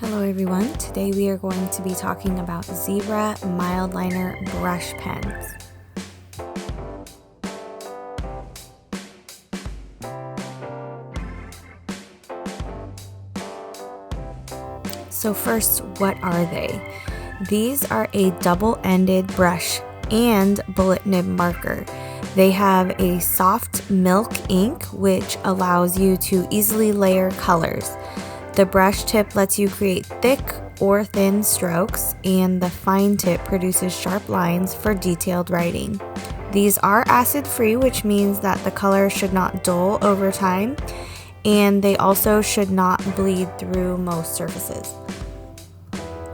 Hello everyone, today we are going to be talking about Zebra Mildliner Brush Pens. So first, what are they? These are a double-ended brush and bullet nib marker. They have a soft milk ink which allows you to easily layer colors. The brush tip lets you create thick or thin strokes, and the fine tip produces sharp lines for detailed writing. These are acid-free, which means that the color should not dull over time, and they also should not bleed through most surfaces.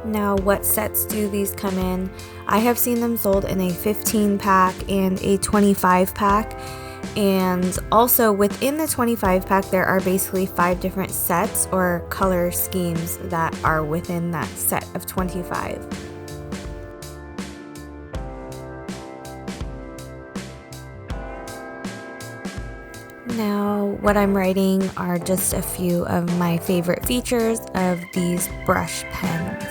Now, what sets do these come in? I have seen them sold in a 15-pack and a 25-pack. And also within the 25 pack, there are basically 5 different sets or color schemes that are within that set of 25. Now, what I'm writing are just a few of my favorite features of these brush pens.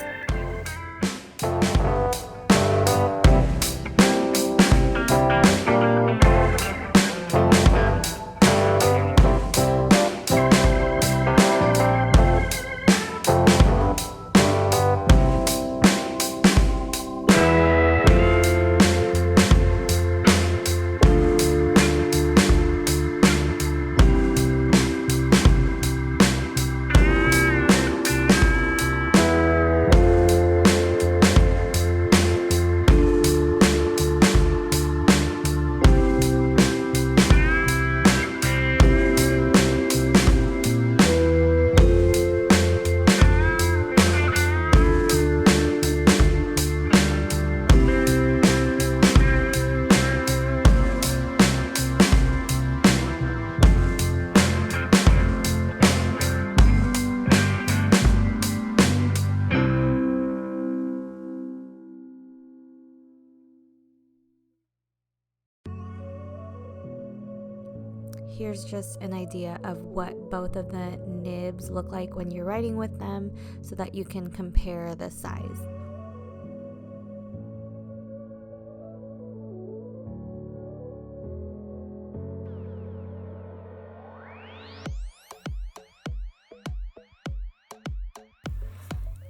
Here's just an idea of what both of the nibs look like when you're writing with them so that you can compare the size.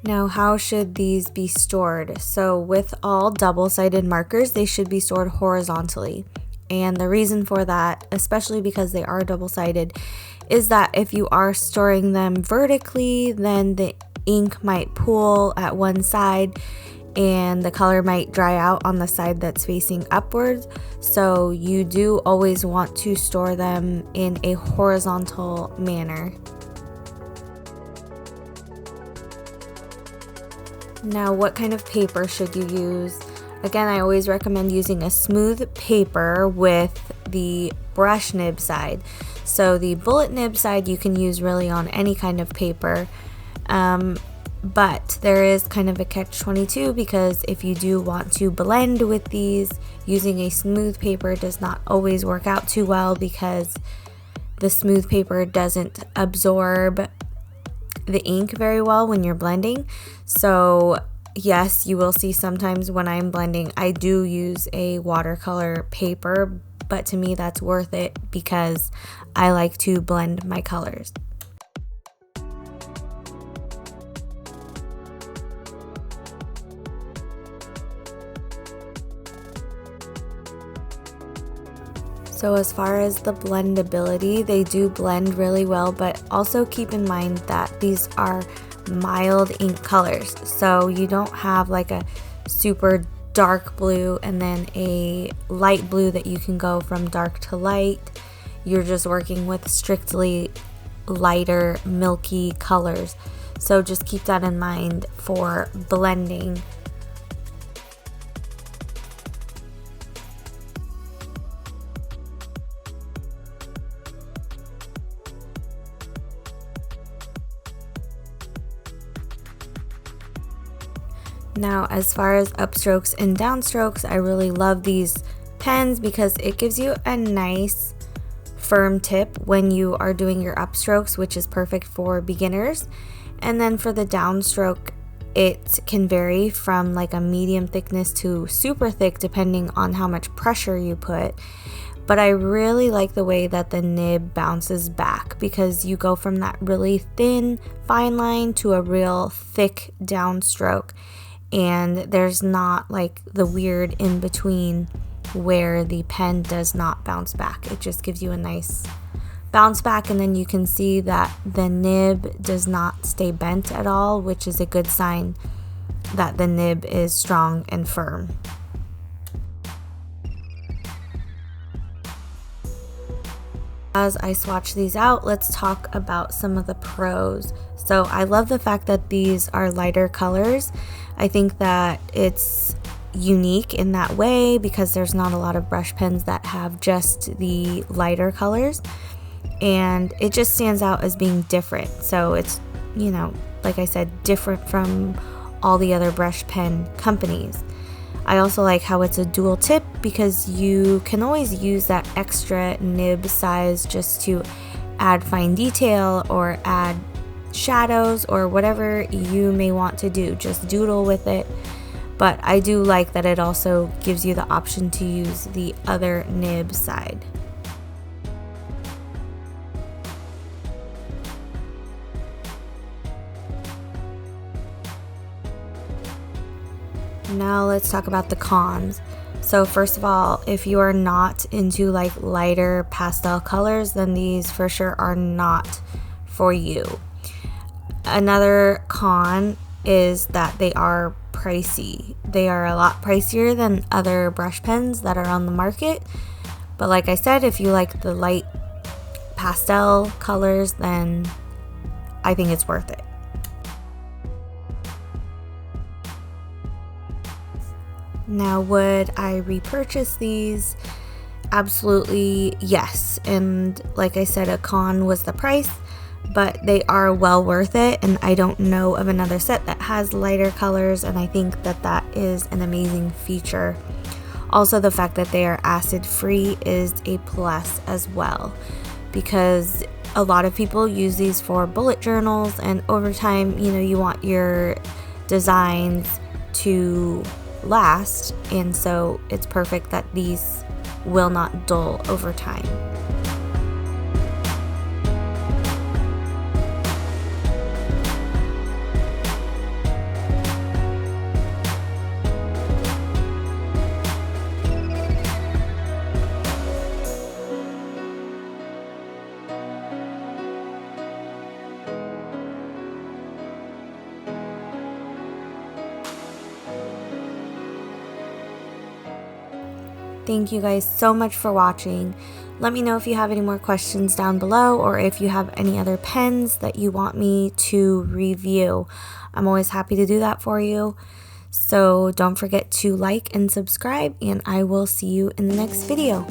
Now, how should these be stored? So with all double-sided markers, they should be stored horizontally. And the reason for that, especially because they are double-sided, is that if you are storing them vertically, then the ink might pool at one side and the color might dry out on the side that's facing upwards. So you do always want to store them in a horizontal manner. Now, what kind of paper should you use? Again, I always recommend using a smooth paper with the brush nib side. So the bullet nib side you can use really on any kind of paper, but there is kind of a catch-22 because if you do want to blend with these, using a smooth paper does not always work out too well because the smooth paper doesn't absorb the ink very well when you're blending. So yes, you will see sometimes when I'm blending, I do use a watercolor paper, but to me that's worth it because I like to blend my colors. So as far as the blendability, they do blend really well, but also keep in mind that these are mild ink colors, so you don't have like a super dark blue and then a light blue that you can go from dark to light. You're just working with strictly lighter milky colors, so just keep that in mind for blending. Now, as far as upstrokes and downstrokes, I really love these pens because it gives you a nice firm tip when you are doing your upstrokes, which is perfect for beginners. And then for the downstroke, it can vary from like a medium thickness to super thick depending on how much pressure you put. But I really like the way that the nib bounces back, because you go from that really thin fine line to a real thick downstroke, and there's not like the weird in between where the pen does not bounce back. It just gives you a nice bounce back, and then you can see that the nib does not stay bent at all, which is a good sign that the nib is strong and firm. As I swatch these out, let's talk about some of the pros. So I love the fact that these are lighter colors. I think that it's unique in that way because there's not a lot of brush pens that have just the lighter colors, and it just stands out as being different. So it's, you know, like I said, different from all the other brush pen companies. I also like how it's a dual tip, because you can always use that extra nib size just to add fine detail or add shadows or whatever you may want to do. Just doodle with it. But I do like that it also gives you the option to use the other nib side. Now let's talk about the cons. So first of all, if you are not into like lighter pastel colors, then these for sure are not for you. Another con is that they are pricey. They are a lot pricier than other brush pens that are on the market. But like I said, if you like the light pastel colors, then I think it's worth it. Now, would I repurchase these? Absolutely yes. And like I said, a con was the price, but they are well worth it, and I don't know of another set that has lighter colors, and I think that that is an amazing feature. Also, the fact that they are acid free is a plus as well, because a lot of people use these for bullet journals, and over time, you know, you want your designs to last, and so it's perfect that these will not dull over time. Thank you guys so much for watching. Let me know if you have any more questions down below, or if you have any other pens that you want me to review. I'm always happy to do that for you. So don't forget to like and subscribe, and I will see you in the next video.